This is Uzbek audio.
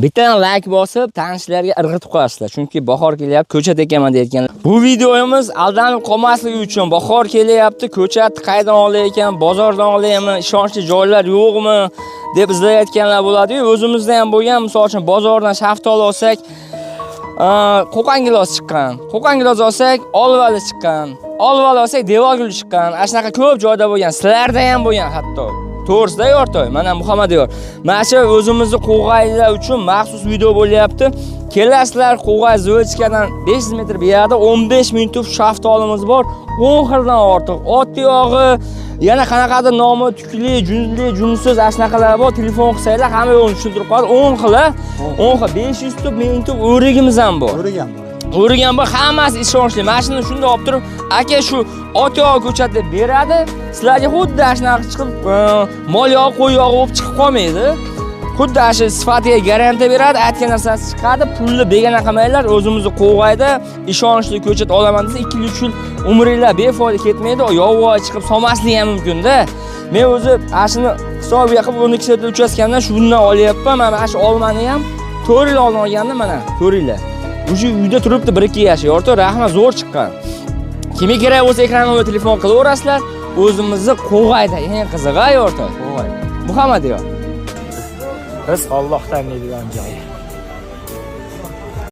Bittadan like bosib, tanishlarga irg'itib qo'yasizlar. Chunki bahor kelyapti, ko'chat ekaman deyotganlar. Bu videomiz aldanib qolmasligi uchun bahor kelyapti, ko'chatni qaydan olay ekan, bozordan olaymi, ishonchli joylar yo'qmi deb izlayotganlar bo'ladi-yu, o'zimizda ham bo'lgan, misol uchun bozordan shaftoli olsak, qo'qangilos chiqqan. Qo'qangilos olsak, olvali chiqqan. Olvali olsak, devorgul chiqqan. Ashnaqa ko'p joyda bo'lgan, sizlarda ham bo'lgan hatto. To'g'risida Yortoy, mana Muhammad Yor. Mana shu o'zimizni qo'g'aylar uchun maxsus video bo'lyapti. Kelasizlar qo'g'ay Zochkadan 500 metr bu yerda 15 ming tub shaftolimiz bor. 10 xildan ortiq. Ot yog'i, yana qanaqadir nomi tukli, junli, junsiz ashnaqalar bor. Telefon qilsanglar hamma yo'lni tushuntirib qo'yadi. 10 xil, 10 xil 500 tub, 1000 tub o'rigimiz ham bor. O'rgan bor, hammasi ishonchli. Mashina shunda olib turib, aka shu ot yog'i ko'chatda beradi. Sizlarga xuddi shunaqa chiqib, mol yog'i, qo'y yog'i bo'lib chiqib qolmaydi. Xuddi shu sifatiga garantiya beradi, aytgan narsasi chiqadi. Pulni begona qilmanglar, o'zimizni qo'g'ayda ishonchli ko'chat olaman desa 2-3 yil umringlar befoyda ketmaydi. Yovvoyi chiqib solmasligi ham mumkin-da. Men o'zi ashuni hisobiga qilib 12 soatlik uchastkamdan shundan olyapman. Mana shu olmani ham 4 yil oldin olgandim, mana 4 yil. O'sha uyda turibdi 1-2 yosh. Yortoy rahmat, zo'r chiqqan. Kimga kerak bo'lsa ekranga telefon qilaverasizlar. O'zimizni qo'g'ayda eng qizig'i Yortoy. Qo'g'ay. Muhammad Yor. Biz Allohdan deydigan joy.